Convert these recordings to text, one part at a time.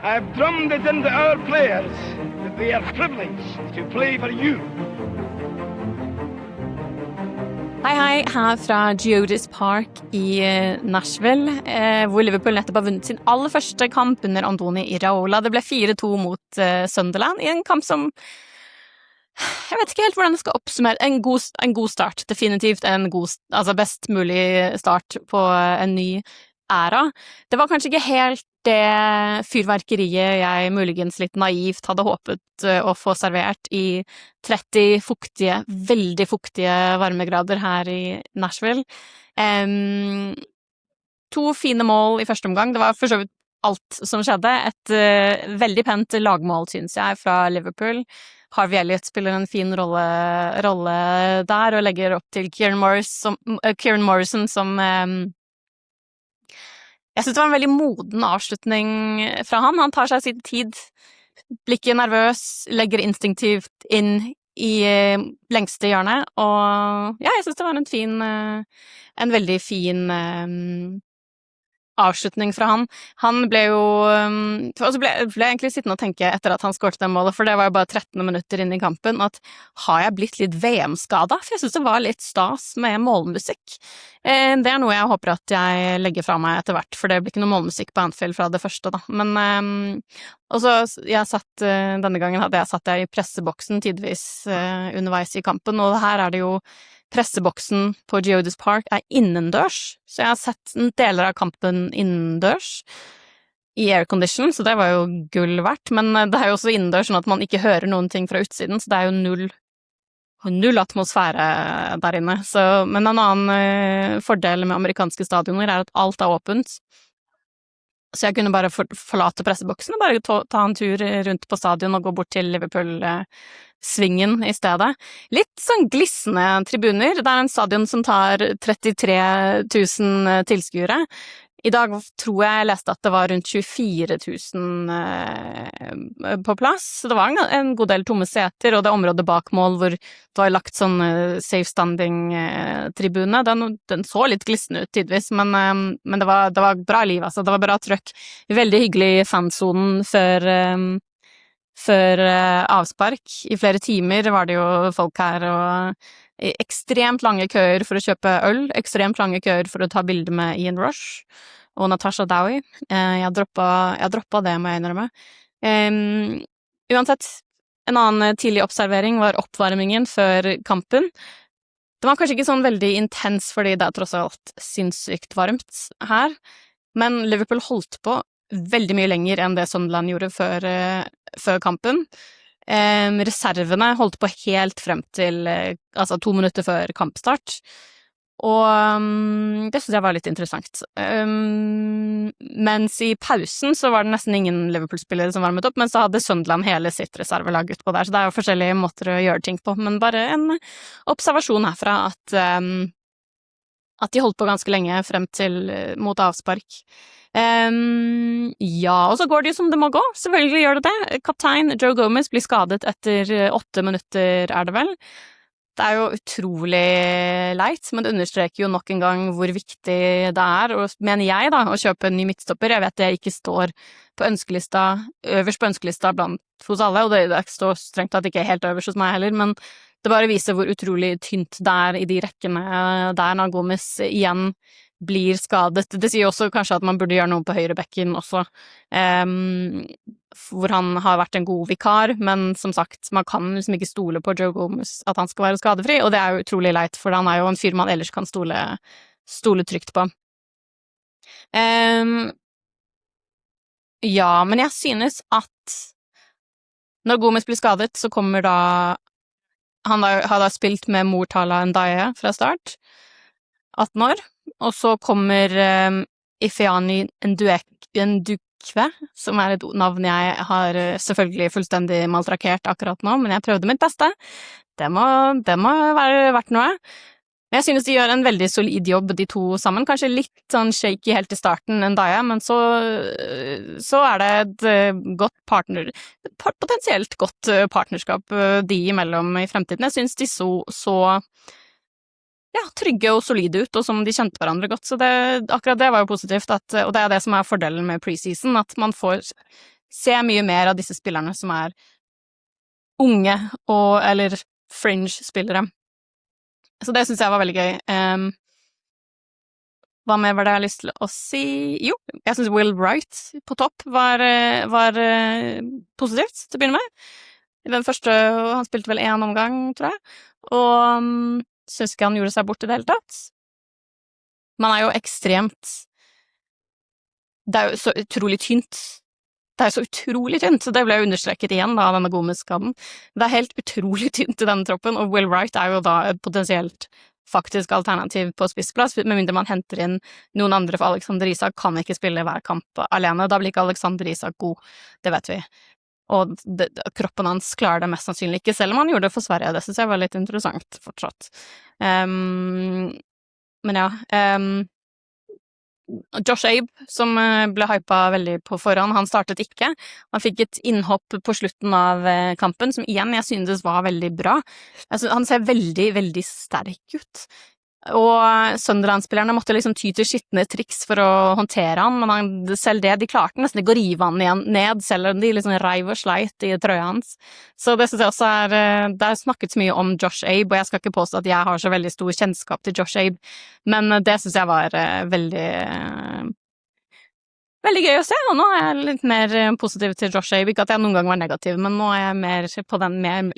I've drummed it into our players that they are privileged to play for you. Hei, her fra GEODIS Park i Nashville, hvor Liverpool nettopp har vunnet sin aller første kamp under Andoni Iraola. Det ble 4-2 mot Sunderland i en kamp som jeg vet ikke helt hvordan det skal oppsummere. En god start, definitivt best mulig start på en ny æra. Det var kanskje ikke helt det fyrverkeriet jeg muligens litt naivt hadde håpet å få servert i 30 fuktige, veldig fuktige varmegrader her i Nashville. 2 fine mål i første omgang. Det var for så vidt alt som skjedde. Et veldig pent lagmål, synes jeg, fra Liverpool. Harvey Elliott spiller en fin rolle der, og legger opp til Kieran Morrison som jeg synes det var en veldig moden avslutning fra han. Han tar seg sin tid, blir ikke nervøs, legger instinktivt inn i lengste hjørne, og ja, jeg synes det var en veldig fin avslutning fra han. Han ble jo så ble jeg egentlig sittende og tenke etter at han skåret det målet, for det var jo bare 13 minutter inn i kampen, at har jeg blitt litt VM-skadet? For jeg synes det var litt stas med målmusikk. Det er noe jeg håper at jeg legger fra meg etter hvert, for det blir ikke noe målmusikk på Anfield fra det første da. Men og så denne gangen hadde jeg satt i presseboksen tidvis underveis i kampen, og her er det jo presseboksen på GEODIS Park innendørs, så jeg har sett deler av kampen innendørs i aircondition, så det var jo gull verdt, men det er jo også innendørs sånn at man ikke hører noen ting fra utsiden, så det er jo null atmosfære der inne. Men en annen fordel med amerikanske stadioner at alt åpent, så jeg kunne bare forlate presseboksen og bare ta en tur rundt på stadion og gå bort til Liverpool-svingen i stedet. Litt sånn glissende tribuner. Det en stadion som tar 33 000 tilskuere. I dag tror jeg leste at det var rundt 24 000 på plass. Det var en god del tomme seter, og det området bak mål hvor det var lagt sånn safe standing-tribune. Den så litt glissende ut tidvis, men det var bra liv, altså. Det var bra trøkk. Veldig hyggelig fansonen før avspark. I flere timer var det jo folk her, og ekstremt lange køer for å kjøpe øl, ekstremt lange køer for å ta bilder med Ian Rush og Natasha Dowie. Jeg droppa det, må jeg innrømme. Uansett, en annen tidlig observering var oppvarmingen før kampen. Det var kanskje ikke sånn veldig intens, fordi det tross alt sinnssykt varmt her, men Liverpool holdt på veldig mye lenger enn det Sunderland gjorde før kampen. Reservene holdt på helt frem til 2 minutter før kampstart, og det synes jeg var litt interessant. Mens i pausen så var det nesten ingen Liverpool-spillere som varmet opp, men så hadde Sunderland hele sitt reservelag utpå der, så det jo forskjellige måter å gjøre ting på, men bare en observasjon herfra at de holdt på ganske lenge frem til mot avspark. Ja, og så går det jo som det må gå. Selvfølgelig gjør det det. Kaptein Joe Gomez blir skadet etter 8 minutter, det vel. Det jo utrolig leit, men det understreker jo nok en gang hvor viktig det og mener jeg da, å kjøpe en ny midtstopper. Jeg vet det ikke står på ønskelista, øverst på ønskelista hos alle, og det står strengt tatt ikke helt øverst hos meg heller, men det bare viser hvor utrolig tynt det i de rekkene der når Gomez igjen blir skadet. Det sier også kanskje at man burde gjøre noe på høyrebekken også, hvor han har vært en god vikar, men som sagt, man kan liksom ikke stole på Joe Gomez at han skal være skadefri, og det jo utrolig leit, for han jo en fyr man ellers kan stole trygt på. Ja, men jeg synes at når Gomez blir skadet, så kommer da han har da spilt med Mortala Ndaye fra start, 18 år, og så kommer Ifeani Ndukwe, som et navn jeg har selvfølgelig fullstendig maltrakert akkurat nå, men jeg prøvde mitt beste. Det må være verdt noe. Men jeg synes de gjør en veldig solid jobb, de to sammen. Kanskje litt sånn shaky helt i starten Ndaye, men så det et godt potensielt godt partnerskap de imellom i fremtiden. Jeg synes de så trygge og solide ut, og som de kjente hverandre godt, så akkurat det var jo positivt, og det det som fordelen med preseason, at man får se mye mer av disse spillerne som unge eller fringe-spillere. Så det synes jeg var veldig gøy. Hva mer var det jeg har lyst til å si? Jo, jeg synes Will Wright på topp var positivt til å begynne med. I den første, han spilte vel 1 omgang, tror jeg, og synes ikke han gjorde seg bort i det hele tatt. Man jo ekstremt, det jo så utrolig tynt. Det jo så utrolig tynt, så det ble jo understreket igjen da, denne Gomez-skaden. Det helt utrolig tynt i denne troppen, og Will Wright jo da et potensielt faktisk alternativ på spissplass, med mindre man henter inn noen andre, for Alexander Isak kan ikke spille hver kamp alene, da blir ikke Alexander Isak god, det vet vi. Og kroppen hans klarer det mest sannsynlig ikke, selv om han gjorde det for Sverige, det synes jeg var litt interessant fortsatt. Men ja, Josh Abe, som ble hypet veldig på forhånd, han startet ikke. Han fikk et innhopp på slutten av kampen, som igjen jeg synes var veldig bra. Han ser veldig, veldig sterk ut. Og Sunderland-spillerne måtte liksom ty til skittende triks for å håndtere han, men selv det, de klarte nesten ikke å rive han igjen ned, selv om de liksom reiv og sleit i trøya hans. Så det synes jeg også det snakket så mye om Josh Abe, og jeg skal ikke påstå at jeg har så veldig stor kjennskap til Josh Abe, men det synes jeg var veldig gøy å se, og nå jeg litt mer positiv til Josh Abe, ikke at jeg noen gang var negativ, men nå jeg mer på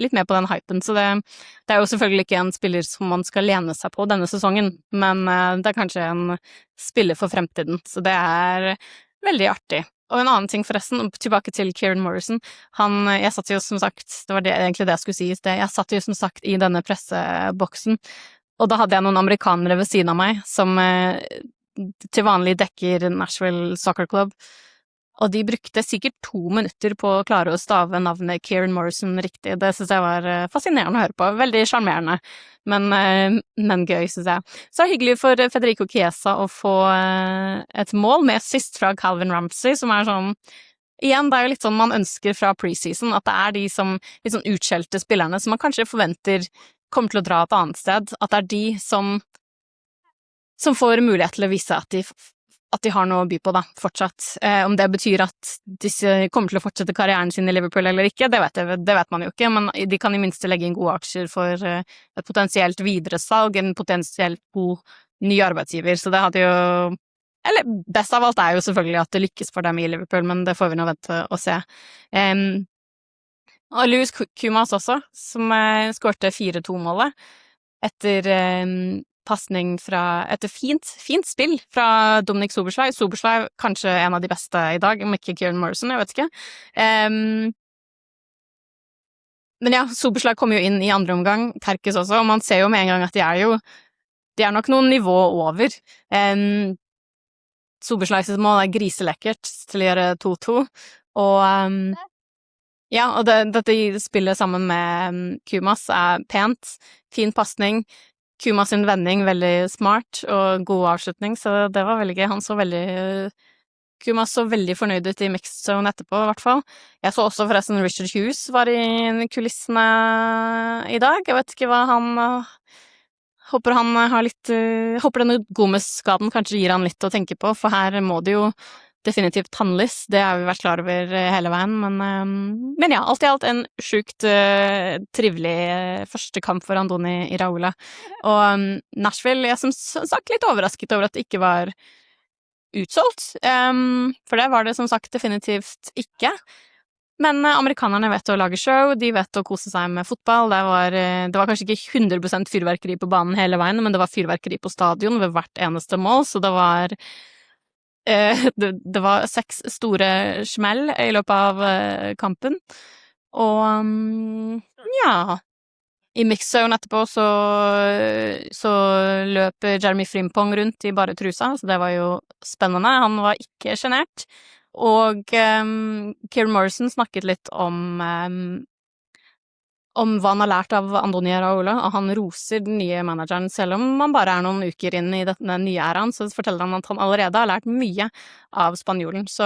litt mer på den hypen, så det jo selvfølgelig ikke en spiller som man skal lene seg på denne sesongen, men det kanskje en spiller for fremtiden, så det veldig artig. Og en annen ting forresten, tilbake til Kieran Morrison, jeg satt jo som sagt, det var egentlig det jeg skulle si i sted, jeg satt jo som sagt i denne presseboksen, og da hadde jeg noen amerikanere ved siden av meg, som til vanlig dekker Nashville Soccer Club, og de brukte sikkert 2 minutter på å klare å stave navnet Kieran Morrison riktig. Det synes jeg var fascinerende å høre på, veldig charmerende, men gøy synes jeg. Så hyggelig for Federico Chiesa å få et mål med assist fra Calvin Ramsey, som sånn, igjen, det jo litt sånn man ønsker fra preseason, at det de som litt sånn utskjelte spillerne, som man kanskje forventer kommer til å dra et annet sted, at det de som får mulighet til å vise at de har noe å by på da, fortsatt. Om det betyr at disse kommer til å fortsette karrieren sin i Liverpool eller ikke, det vet man jo ikke, men de kan i minste legge inn gode aksjer for et potensielt videresalg, en potensielt god ny arbeidsgiver, så det hadde jo, eller best av alt jo selvfølgelig at det lykkes for dem i Liverpool, men det får vi nå vente og se. Og Louis Kumas også, som skårte 4-2-målet etter passning etter fint spill fra Dominic Soberslaj. Soberslaj kanskje en av de beste i dag, om ikke Kieran Morrison, jeg vet ikke. Men ja, Soberslaj kom jo inn i andre omgang, Terkes også, og man ser jo med en gang at de nok noen nivå over. Soberslajs mål griselekkert til å gjøre 2-2, og ja, og dette spillet sammen med Kumas pent, fin passning, Kumas sin vending veldig smart og god avslutning, så det var veldig gøy. Kumas så veldig fornøyd ut i mixed zone etterpå, i hvert fall. Jeg så også forresten Richard Hughes var i kulissene i dag. Jeg vet ikke hva håper han har litt, håper denne Gomez-skaden kanskje gir han litt å tenke på, for her må det jo definitivt tannløs, det har vi vært klar over hele veien, men ja, alt i alt en sjukt trivelig første kamp for Andoni Iraola. Og Nashville, jeg som sagt litt overrasket over at det ikke var utsolgt, for det var det som sagt definitivt ikke. Men amerikanerne vet å lage show, de vet å kose seg med fotball, det var kanskje ikke 100% fyrverkeri på banen hele veien, men det var fyrverkeri på stadion ved hvert eneste mål, så det var 6 store smell i løpet av kampen, og ja, i mixzone etterpå så løp Jeremy Frimpong rundt i bare trusa, så det var jo spennende, han var ikke genert, og Kieran Morrison snakket litt om hva han har lært av Andoni Iraola, og han roser den nye manageren, selv om man bare noen uker inn i denne nye æraen, så forteller han at han allerede har lært mye av spanjolen. Så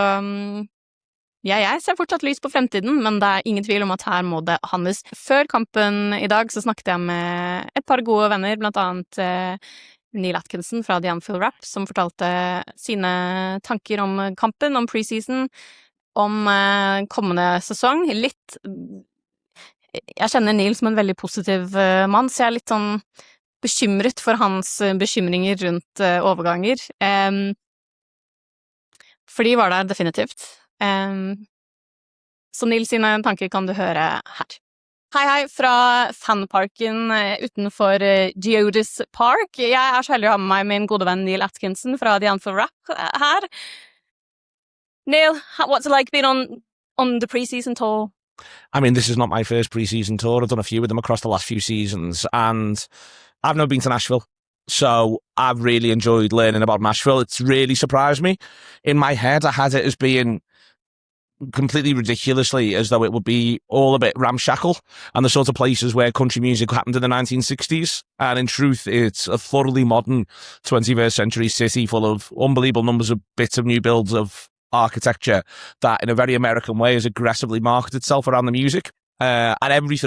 ja, jeg ser fortsatt lys på fremtiden, men det ingen tvil om at her må det handles. Før kampen i dag så snakket jeg med et par gode venner, blant annet Neil Atkinson fra The Anfield Rap, som fortalte sine tanker om kampen, om preseason, om kommende sesong. Litt Jeg kjenner Neil som en veldig positiv mann, så jeg er litt sånn bekymret for hans bekymringer rundt overganger. For de var der definitivt. Så Neil sine tanker kan du høre her. Hei fra fanparken utenfor GEODIS Park. Jeg er så heldig å ha med meg min gode venn Neil Atkinson fra The Anthem Rap her. Neil, what's it like being on the pre-season tour? I mean, this is not my first pre-season tour. I've done a few of them across the last few seasons, and I've never been to Nashville. So I've really enjoyed learning about Nashville. It's really surprised me. In my head, I had it as being completely ridiculously as though it would be all a bit ramshackle and the sort of places where country music happened in the 1960s. And in truth, it's a thoroughly modern 21st century city full of unbelievable numbers of bits of new builds of architecture that in a very American way has aggressively marketed itself around the music. And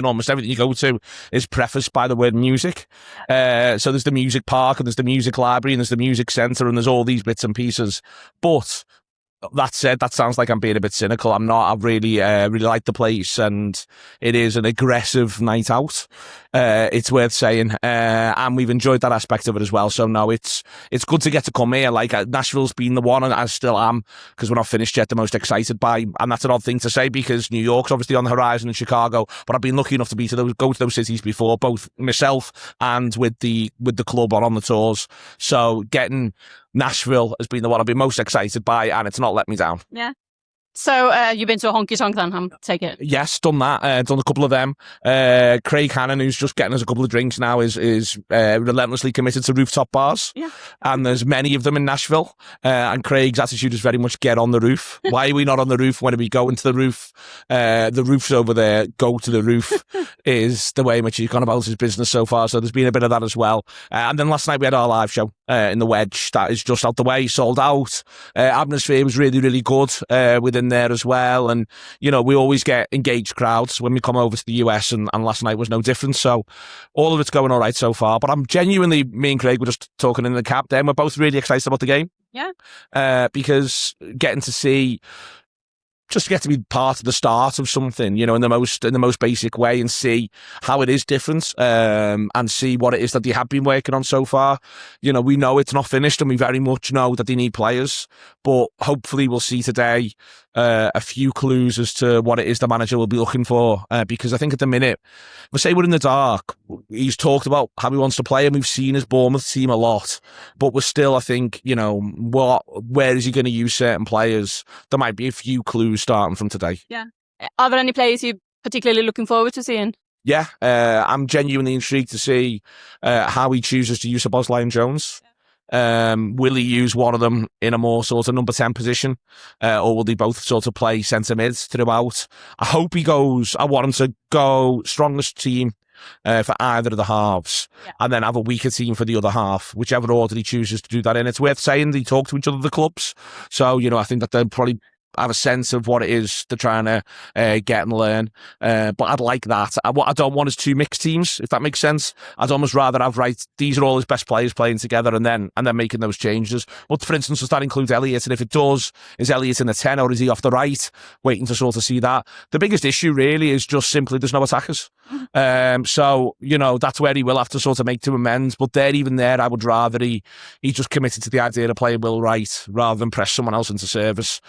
almost everything you go to is prefaced by the word music. So there's the music park and there's the music library and there's the music centre and there's all these bits and pieces. But that said, that sounds like I'm being a bit cynical. I'm not. I really like the place, and it is an aggressive night out. It's worth saying, and we've enjoyed that aspect of it as well. So no, it's good to get to come here. Like Nashville's been the one, and I still am, because we're not finished yet, the most excited by. And that's an odd thing to say because New York's obviously on the horizon and Chicago, but I've been lucky enough to go to those cities before, both myself and with the club on the tours. So getting Nashville has been the one I've been most excited by, and it's not let me down. Yeah. So you've been to a honky tonk then, take it? Yes, done that. Done a couple of them. Craig Hannon, who's just getting us a couple of drinks now, is relentlessly committed to rooftop bars. Yeah. And there's many of them in Nashville. And Craig's attitude is very much get on the roof. Why are we not on the roof? When are we going to the roof? The roof's over there. Go to the roof is the way in which he's gone about his business so far. So there's been a bit of that as well. And then last night we had our live show in the Wedge. That is just out the way, sold out. Atmosphere was really, really good within there as well, and you know, we always get engaged crowds when we come over to the US, and last night was no different. So all of it's going all right so far, but I'm genuinely, me and Craig were just talking in the cab then, we're both really excited about the game. Yeah. Because getting to see, just get to be part of the start of something, you know, in the most basic way, and see how it is different, and see what it is that they have been working on so far. You know, we know it's not finished, and we very much know that they need players, but hopefully we'll see today a few clues as to what it is the manager will be looking for, because I think at the minute, we say we're in the dark. He's talked about how he wants to play, and we've seen his Bournemouth team a lot, but we're still, I think, you know, where is he going to use certain players? There might be a few clues starting from today. Yeah. Are there any players you're particularly looking forward to seeing? Yeah, I'm genuinely intrigued to see how he chooses to use Szoboszlai-Jones. Will he use one of them in a more sort of number 10 position, or will they both sort of play centre mid throughout? I hope he goes. I want him to go strongest team for either of the halves, and then have a weaker team for the other half, whichever order he chooses to do that in. It's worth saying they talk to each other, the clubs, so you know, I think that they'll probably have a sense of what it is they're trying to get and learn. But I'd like that. What I don't want is two mixed teams, if that makes sense. I'd almost rather have, right, these are all his best players playing together, and then making those changes. But for instance, does that include Elliott? And if it does, is Elliott in the 10 or is he off the right? Waiting to sort of see that. The biggest issue really is just simply there's no attackers. So, you know, that's where he will have to sort of make two amends. But even there, I would rather he just committed to the idea of playing Will Wright rather than press someone else into service.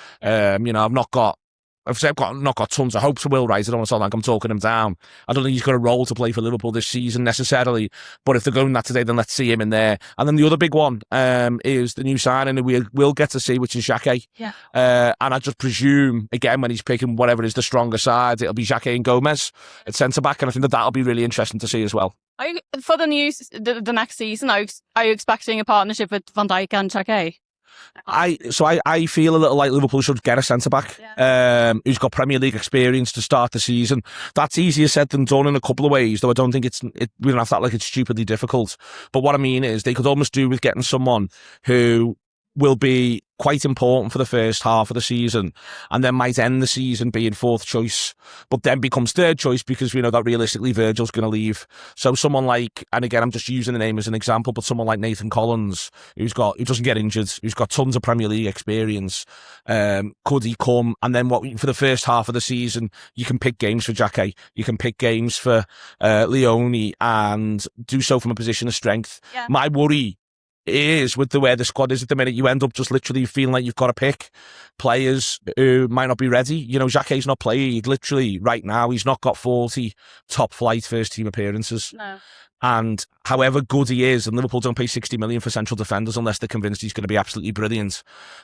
You know, I've not got tons of hopes for Will Wright. I don't want to sound like I'm talking him down. I don't think he's got a role to play for Liverpool this season necessarily. But if they're going that today, then let's see him in there. And then the other big one is the new signing that we'll get to see, which is Xhaka. Yeah. And I just presume, again, when he's picking whatever is the stronger side, it'll be Xhaka and Gomez at centre-back. And I think that'll be really interesting to see as well. For the next season, are you expecting a partnership with Van Dijk and Xhaka? I feel a little like Liverpool should get a centre-back who's got Premier League experience to start the season. That's easier said than done in a couple of ways, though I don't think we don't have that like it's stupidly difficult. But what I mean is they could almost do with getting someone who will be quite important for the first half of the season, and then might end the season being fourth choice, but then becomes third choice because we know that realistically Virgil's going to leave. So someone like, and again, I'm just using the name as an example, but someone like Nathan Collins, who doesn't get injured, who's got tons of Premier League experience, could he come? And then for the first half of the season, you can pick games for Jacquet, you can pick games for Leone, and do so from a position of strength. Yeah. My worry is with the way the squad is at the minute, you end up just literally feeling like you've got to pick players who might not be ready. You know, Jacquet's not played literally right now. He's not got 40 top flight first team appearances. No. And however good he is, and Liverpool don't pay 60 million for central defenders unless they're convinced he's going to be absolutely brilliant.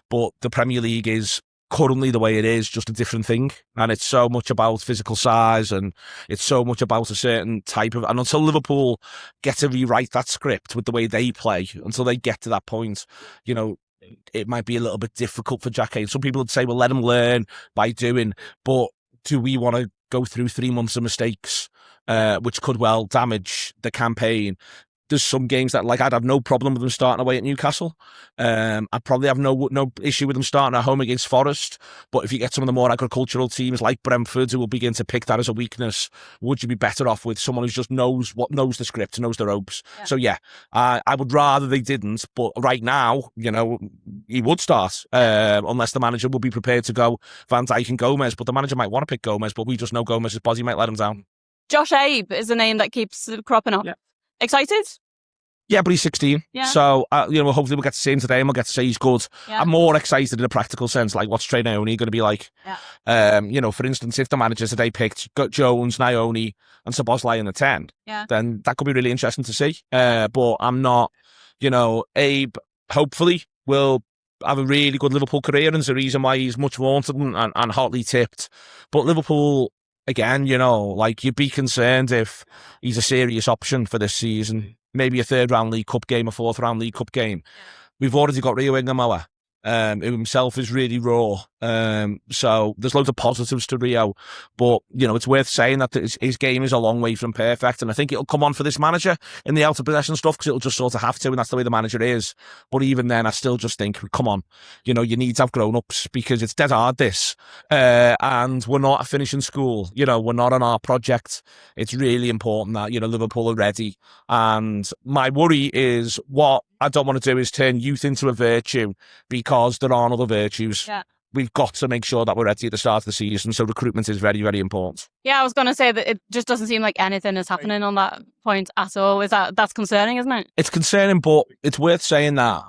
But the Premier League is currently the way it is, just a different thing, and it's so much about physical size, and it's so much about a certain type of, and until Liverpool get to rewrite that script with the way they play, until they get to that point, you know, it might be a little bit difficult for Jacquet. Some people would say, well, let him learn by doing, but do we want to go through 3 months of mistakes, which could well damage the campaign? There's some games that, like, I'd have no problem with them starting away at Newcastle. I'd probably have no issue with them starting at home against Forest. But if you get some of the more agricultural teams like Brentford, who will begin to pick that as a weakness, would you be better off with someone who just knows the script, knows the ropes? Yeah. So yeah, I would rather they didn't. But right now, you know, he would start unless the manager will be prepared to go Van Dijk and Gomez. But the manager might want to pick Gomez, but we just know Gomez's body might let him down. Josh Abe is a name that keeps cropping up. Yeah. Excited? Yeah, but he's 16. Yeah. So, you know, hopefully we'll get to see him today and we'll get to say he's good. Yeah. I'm more excited in a practical sense, like what's Trey Naoni going to be like? Yeah. You know, for instance, if the manager today picked Jones, Naoni and Szoboszlai in the 10, then that could be really interesting to see. But I'm not, you know, Abe hopefully will have a really good Liverpool career, and there's a reason why he's much wanted and hotly tipped. But Liverpool, again, you know, like, you'd be concerned if he's a serious option for this season. Maybe a 3rd round League Cup game, a 4th round League Cup game. We've already got Rio Ingamoa, who himself is really raw. So there's loads of positives to Rio, but, you know, it's worth saying that his game is a long way from perfect, and I think it'll come on for this manager in the out of possession stuff, because it'll just sort of have to, and that's the way the manager is. But even then, I still just think, come on, you know, you need to have grown-ups, because it's dead hard, this. And we're not finishing school, you know, we're not on our project. It's really important that, you know, Liverpool are ready. And my worry is, what I don't want to do is turn youth into a virtue, because there aren't other virtues. Yeah. We've got to make sure that we're ready at the start of the season. So recruitment is very, very important. Yeah, I was going to say that it just doesn't seem like anything is happening on that point at all. That's concerning, isn't it? It's concerning, but it's worth saying that.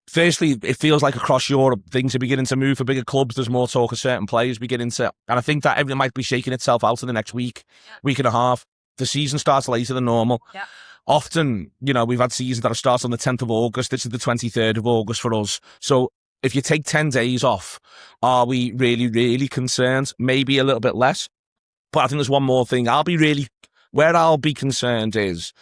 Firstly, it feels like across Europe, things are beginning to move for bigger clubs. There's more talk of certain players beginning to, and I think that everything might be shaking itself out in the next week and a half. The season starts later than normal. Yeah. Often, you know, we've had seasons that have started on the 10th of August. This is the 23rd of August for us. So if you take 10 days off, are we really, really concerned? Maybe a little bit less. But I think there's one more thing. Where I'll be concerned is,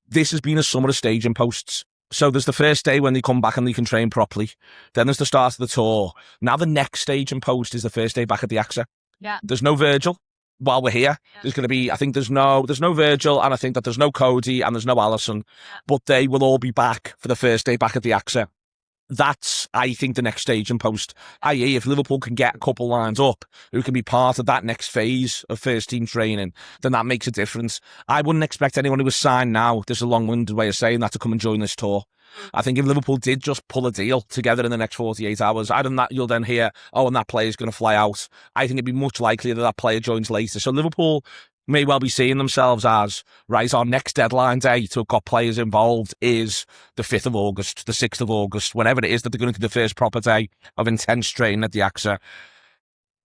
this has been a summer of staging posts. So there's the first day when they come back and they can train properly. Then there's the start of the tour. Now the next staging post is the first day back at the AXA. Yeah. There's no Virgil while we're here. Yeah. There's going to be, I think there's no Virgil, and I think that there's no Cody and there's no Allison. Yeah. But they will all be back for the first day back at the AXA. That's, I think, the next staging post. I.e., if Liverpool can get a couple lines up who can be part of that next phase of first team training, then that makes a difference. I wouldn't expect anyone who was signed now, this is a long-winded way of saying that, to come and join this tour. I think if Liverpool did just pull a deal together in the next 48 hours, you'll then hear, oh, and that player's going to fly out. I think it'd be much likelier that player joins later. So Liverpool may well be seeing themselves as, right, our next deadline day to have got players involved is the 5th of August, the 6th of August, whenever it is that they're going to do the first proper day of intense training at the AXA.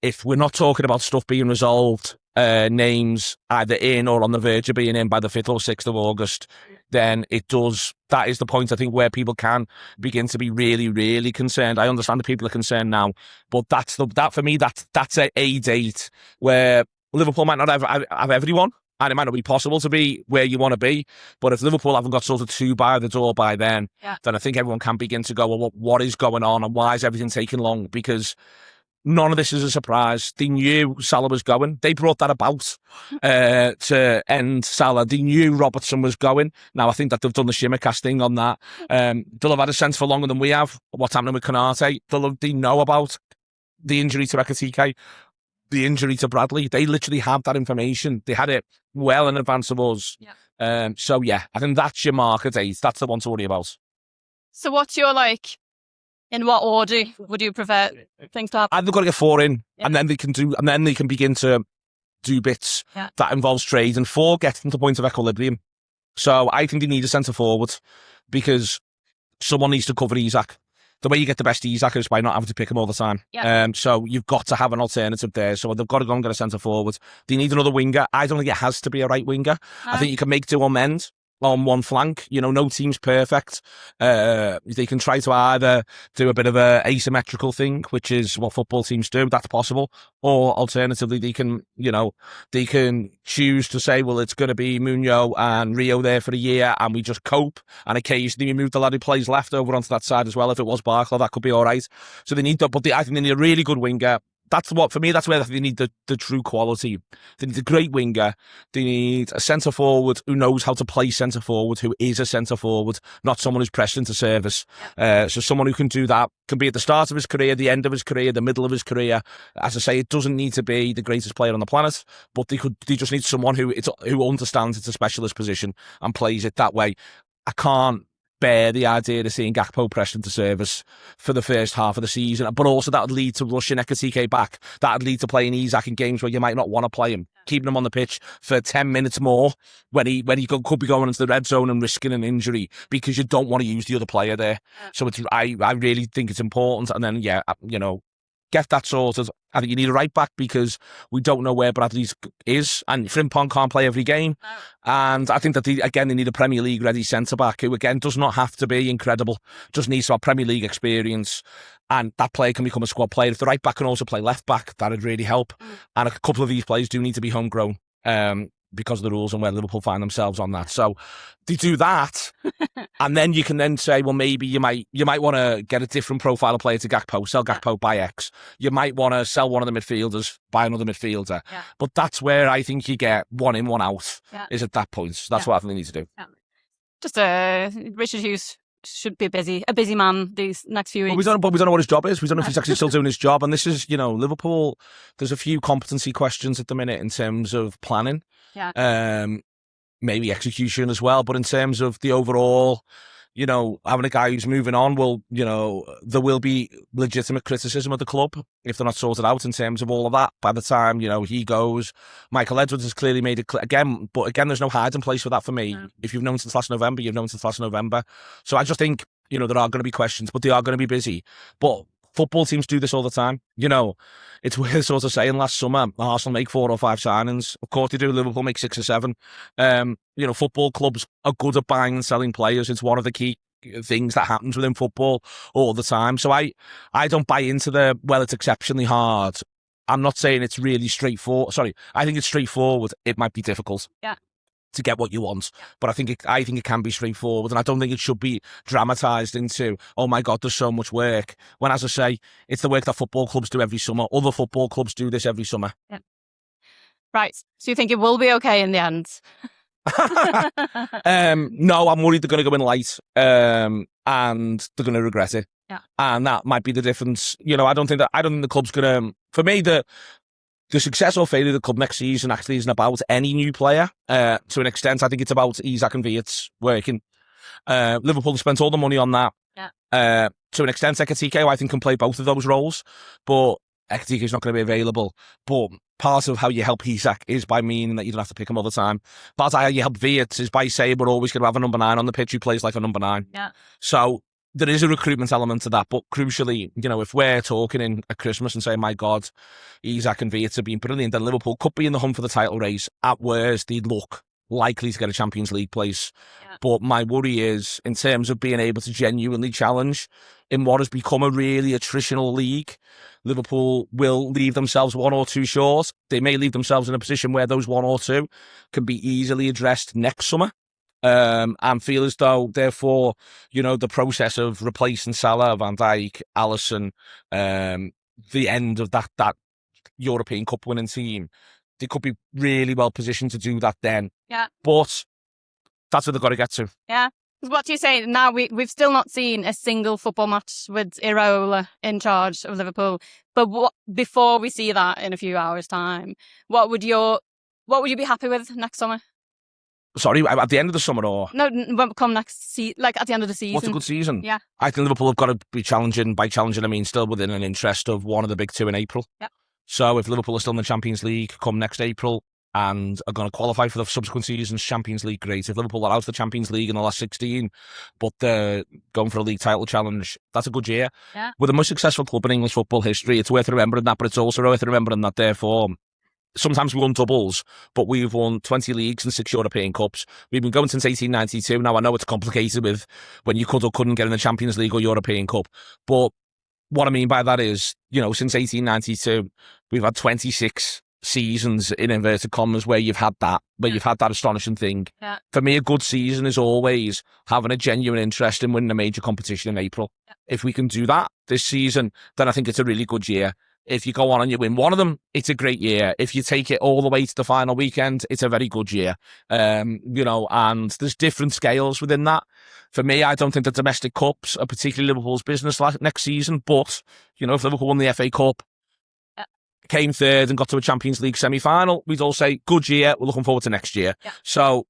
If we're not talking about stuff being resolved, names either in or on the verge of being in by the 5th or 6th of August, then that is the point, I think, where people can begin to be really, really concerned. I understand that people are concerned now, but that's a date where Liverpool might not have everyone, and it might not be possible to be where you want to be. But if Liverpool haven't got sort of 2 by the door by then I think everyone can begin to go, well, what is going on and why is everything taking long? Because none of this is a surprise. They knew Salah was going. They brought that about to end Salah. They knew Robertson was going. Now, I think that they've done the shimmercast thing on that. They'll have had a sense for longer than we have what's happening with Konate. They know about the injury to Ekitike, the injury to Bradley. They literally have that information. They had it well in advance of us. Yeah. So, yeah, I think that's your marker date. That's the one to worry about. So what's your, in what order would you prefer things to happen? They've got to get 4 in, and then they can begin to do bits that involves trade, and 4 gets them to the point of equilibrium. So I think they need a centre forward because someone needs to cover Isak. The way you get the best Isak is by not having to pick him all the time. Yeah. So you've got to have an alternative there. So they've got to go and get a centre forward. They need another winger. I don't think it has to be a right winger. I think you can make do on mend on one flank. No team's perfect. They can try to either do a bit of a asymmetrical thing, which is what football teams do. That's possible. Or alternatively, they can choose to say, well, it's going to be Munoz and Rio there for a year, and we just cope. And occasionally we move the lad who plays left over onto that side as well. If it was Barkley, that could be all right. So they need that, but I think they need a really good winger. That's where they need the true quality. They need a great winger. They need a centre forward who knows how to play centre forward, who is a centre forward, not someone who's pressed into service. So someone who can do that, can be at the start of his career, the end of his career, the middle of his career. As I say, it doesn't need to be the greatest player on the planet, but they just need someone who understands it's a specialist position and plays it that way. I can't bear the idea of seeing Gakpo pressed into service for the first half of the season, but also that would lead to rushing Ekitike back. That would lead to playing Isak in games where you might not want to play him, keeping him on the pitch for 10 minutes more when he could be going into the red zone and risking an injury because you don't want to use the other player there. So I really think it's important. And then, get that sorted. I think you need a right back because we don't know where Bradley is, and Frimpong can't play every game. No. And I think that they need a Premier League ready centre back who again does not have to be incredible, just needs to have Premier League experience, and that player can become a squad player. If the right back can also play left back, that would really help. And a couple of these players do need to be homegrown. Because of the rules and where Liverpool find themselves on that. So they do that, and then you can then say, well, maybe you might want to get a different profile of player to Gakpo, sell Gakpo, buy X. You might want to sell one of the midfielders, buy another midfielder. Yeah. But that's where I think you get one in, one out, is at that point. So that's what I think they need to do. Yeah. Just Richard Hughes should be a busy man these next few weeks. We don't know what his job is. We don't know if he's actually still doing his job. And this is, Liverpool, there's a few competency questions at the minute in terms of planning. Yeah. Maybe execution as well. But in terms of the overall, having a guy who's moving on, there will be legitimate criticism of the club if they're not sorted out in terms of all of that. By the time, he goes, Michael Edwards has clearly made it clear again, but again, there's no hiding place for that for me. No. If you've known since last November, you've known since last November. So I just think, there are going to be questions, but they are going to be busy. But football teams do this all the time. It's weird sort of saying last summer, Arsenal make 4 or 5 signings. Of course they do. Liverpool make 6 or 7. Football clubs are good at buying and selling players. It's one of the key things that happens within football all the time. So I don't buy into it's exceptionally hard. I'm not saying it's really straightforward. Sorry, I think it's straightforward. It might be difficult. Yeah. To get what you want, but I think it can be straightforward, and I don't think it should be dramatised into, oh my God, there's so much work. When, as I say, it's the work that football clubs do every summer. Other football clubs do this every summer. Yeah. Right. So you think it will be okay in the end? No, I'm worried they're going to go in light, and they're going to regret it. Yeah. And that might be the difference. I don't think the club's going to. For me, the success or failure of the club next season actually isn't about any new player. To an extent, I think it's about Isak and Wirtz working. Liverpool spent all the money on that. Yeah. To an extent, Ekitike, I think, can play both of those roles, but Ekitike is not going to be available. But part of how you help Isak is by meaning that you don't have to pick him all the time. Part of how you help Wirtz is by saying we're always going to have a number 9 on the pitch who plays like a number 9. Yeah. So there is a recruitment element to that, but crucially, if we're talking at Christmas and saying, my God, Isak and Wirtz have been brilliant, then Liverpool could be in the hunt for the title race. At worst, they'd look likely to get a Champions League place. Yeah. But my worry is, in terms of being able to genuinely challenge in what has become a really attritional league, Liverpool will leave themselves 1 or 2 short. They may leave themselves in a position where those 1 or 2 can be easily addressed next summer. And feel as though, therefore, the process of replacing Salah, Van Dijk, Alisson, the end of that European Cup winning team, they could be really well positioned to do that then. Yeah. But that's what they've got to get to. Yeah. What do you say now? We've still not seen a single football match with Iraola in charge of Liverpool. But before we see that in a few hours' time, what would you be happy with next summer? Sorry, at the end of the summer or? No, come next like at the end of the season. What's a good season? Yeah. I think Liverpool have got to be challenging. By challenging, I mean still within an interest of one of the big two in April. Yeah. So if Liverpool are still in the Champions League come next April and are going to qualify for the subsequent season's Champions League, great. If Liverpool are out of the Champions League in the last 16, but they're going for a league title challenge, that's a good year. Yeah. We're the most successful club in English football history. It's worth remembering that, but it's also worth remembering that therefore sometimes we won doubles, but we've won 20 leagues and 6 European Cups. We've been going since 1892. Now, I know it's complicated with when you could or couldn't get in the Champions League or European Cup, but what I mean by that is, since 1892, we've had 26 seasons in inverted commas where you've had that astonishing thing. Yeah. For me, a good season is always having a genuine interest in winning a major competition in April. Yeah. If we can do that this season, then I think it's a really good year. If you go on and you win one of them, it's a great year. If you take it all the way to the final weekend, it's a very good year. And there's different scales within that. For me, I don't think the domestic cups are particularly Liverpool's business next season. But, if Liverpool won the FA Cup, came third and got to a Champions League semi-final, we'd all say, good year, we're looking forward to next year. Yeah. So,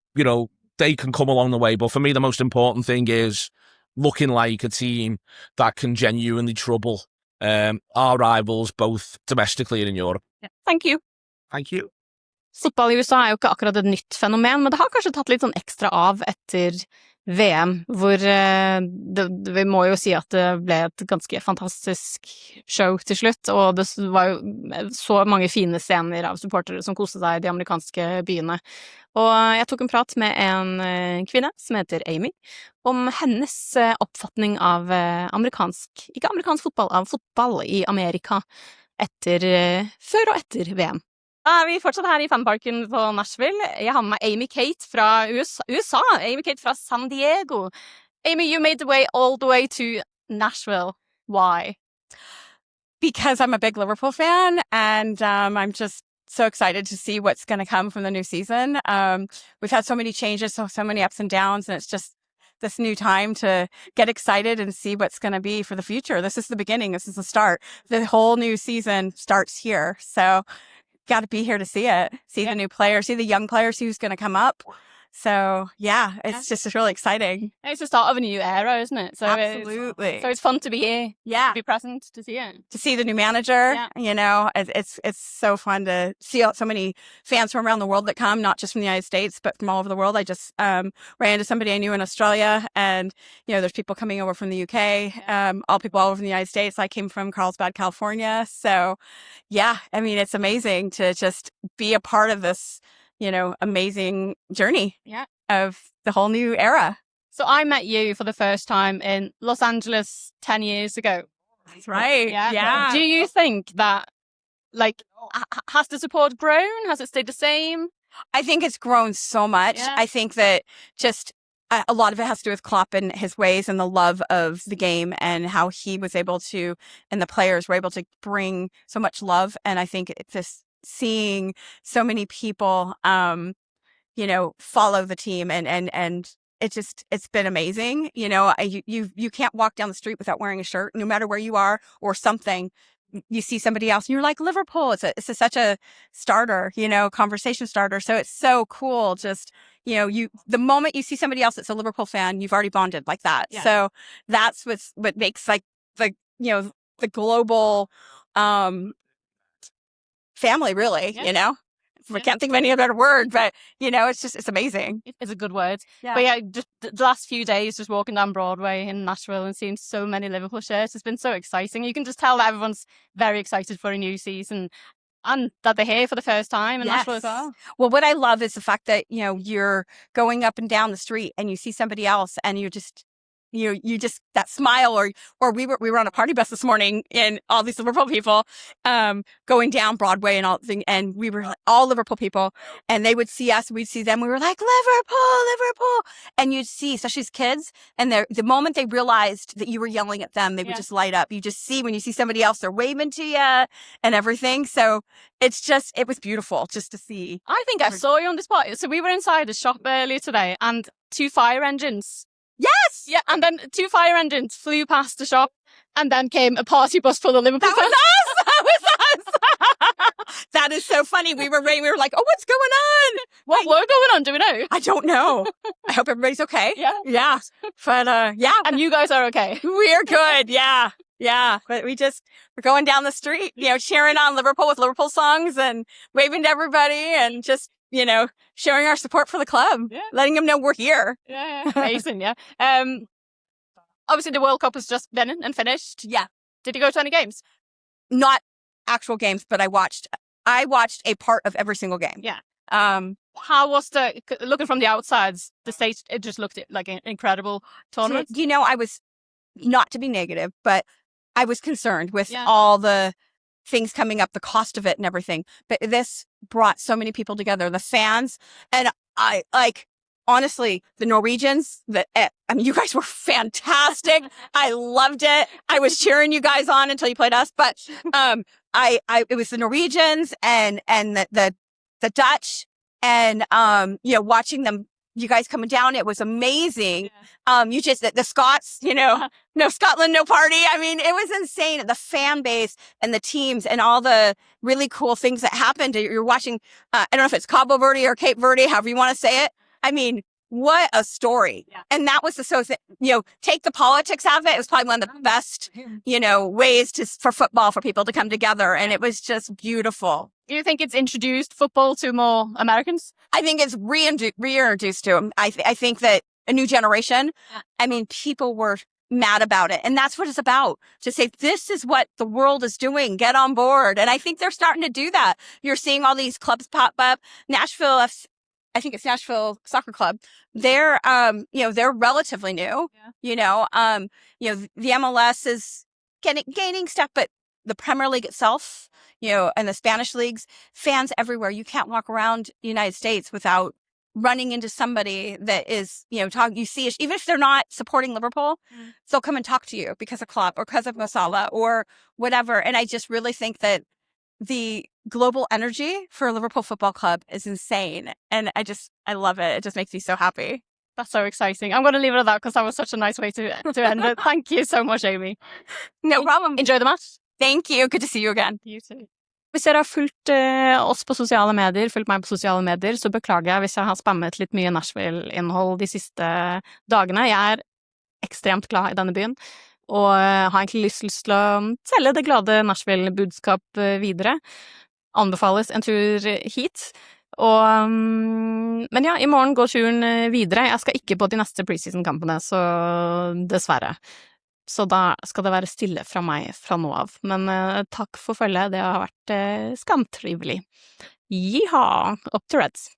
they can come along the way. But for me, the most important thing is looking like a team that can genuinely trouble our rivals, both domestically and in Europe. Yeah. Thank you. Thank you. Fotball i USA er jo ikke akkurat et nytt fenomen, men det har kanskje tatt litt sånn ekstra av etter VM, hvor vi må jo si at det ble et ganske fantastisk show til slutt, og det var jo så mange fine scener av supportere som koste seg i de amerikanske byene. Og jeg tok en prat med en kvinne som heter Amy, om hennes oppfatning av ikke amerikansk fotball, av fotball i Amerika før og etter VM. Vi er fortsatt her i fanparken på Nashville. Jeg har med meg Amy Kate fra USA. Amy Kate fra San Diego. Amy, you made the way all the way to Nashville. Why? Because I'm a big Liverpool fan, and I'm just so excited to see what's going to come from the new season. We've had so many changes, so many ups and downs, and it's just this new time to get excited and see what's going to be for the future. This is the beginning. This is the start. The whole new season starts here. So got to be here to see it, see the new players, see the young players who's going to come up. So yeah, it's really exciting. It's the start of a new era, isn't it? So absolutely. So it's fun to be here. Yeah. To be present, to see it. To see the new manager, it's so fun to see so many fans from around the world that come, not just from the United States, but from all over the world. I just ran into somebody I knew in Australia, and there's people coming over from the UK, all people all over the United States. I came from Carlsbad, California. So yeah, I mean, it's amazing to just be a part of this amazing journey of the whole new era. So I met you for the first time in Los Angeles 10 years ago. That's right. Yeah. Do you think that, has the support grown? Has it stayed the same? I think it's grown so much. Yeah. I think that just a lot of it has to do with Klopp and his ways and the love of the game and how he was able to, and the players were able to bring so much love. And I think it's just seeing so many people, follow the team and it's been amazing. You can't walk down the street without wearing a shirt, no matter where you are or something. You see somebody else and you're like, Liverpool, it's such a starter, conversation starter. So it's so cool. Just, the moment you see somebody else that's a Liverpool fan, you've already bonded like that. Yeah. So that's what makes the global, family, really, I can't think of any other word, but it's amazing. It's a good word. Yeah. But yeah, just the last few days, just walking down Broadway in Nashville and seeing so many Liverpool shirts, it's been so exciting. You can just tell that everyone's very excited for a new season and that they're here for the first time in Nashville as well. Well, what I love is the fact that, you're going up and down the street and you see somebody else and you're just, you just, that smile, or we were on a party bus this morning and all these Liverpool people, going down Broadway and all thing. And we were like, all Liverpool people, and they would see us, we'd see them. We were like, Liverpool. And you'd see, especially as kids, and the moment they realized that you were yelling at them, they would just light up. You just see, when you see somebody else, they're waving to you and everything. So it was beautiful just to see. I think I saw you on this party. So we were inside the shop earlier today, and 2 fire engines. Yes! Yeah, and then 2 fire engines flew past the shop, and then came a party bus full of Liverpool fans. That was us! That is so funny. We were like, oh, what's going on? What were going on? Do we know? I don't know. I hope everybody's okay. Yeah. But yeah. And you guys are okay. We're good. Yeah. But we're going down the street, cheering on Liverpool with Liverpool songs and waving to everybody and just, showing our support for the club, letting them know we're here. Yeah. Amazing. Yeah. Obviously the World Cup has just been and finished. Yeah. Did you go to any games? Not actual games, but I watched a part of every single game. Yeah. How was looking from the outsides, the stage, it just looked like an incredible tournament. I was, not to be negative, but I was concerned with all the things coming up, the cost of it and everything. But this brought so many people together, the fans. And I honestly, the Norwegians, you guys were fantastic. I loved it. I was cheering you guys on until you played us. But it was the Norwegians and the Dutch, and watching them, you guys coming down, it was amazing. You just, the Scots, no Scotland, no party. I mean, it was insane. The fan base and the teams and all the really cool things that happened. You're watching, I don't know if it's Cabo Verde or Cape Verde, however you want to say it. I mean, what a story. Yeah. And that was take the politics out of it. It was probably one of the best, ways for football for people to come together. And it was just beautiful. Do you think it's introduced football to more Americans? I think it's reintroduced to them. I think that a new generation, I mean, people were mad about it. And that's what it's about. To say, this is what the world is doing. Get on board. And I think they're starting to do that. You're seeing all these clubs pop up. Nashville, I think it's Nashville Soccer Club. They're, they're relatively new. The MLS is gaining stuff, but the Premier League itself, and the Spanish leagues, fans everywhere. You can't walk around the United States without running into somebody that is, you see, even if they're not supporting Liverpool, they'll come and talk to you because of Klopp or because of Masala or whatever. And I just really think that the global energy for a Liverpool Football Club is insane. And I love it. It just makes me so happy. That's so exciting. I'm going to leave it at that because that was such a nice way to end it. Thank you so much, Amy. No problem. Enjoy the match. Thank you. Good to see you again. You too. Hvis dere har fulgt oss på sosiale medier, fulgt meg på sosiale medier, så beklager jeg hvis jeg har spammet litt mye Nashville-innhold de siste dagene. Jeg er ekstremt glad i denne byen, og har egentlig lyst til å selge det glade Nashville-budskap videre. Anbefales en tur hit. Men ja, i morgen går turen videre. Jeg skal ikke på de neste preseason-kampene, så dessverre. Så da skal det være stille fra meg fra nå av. Men takk for følget, det har vært skamtrivelig. Jiha, up to Reds!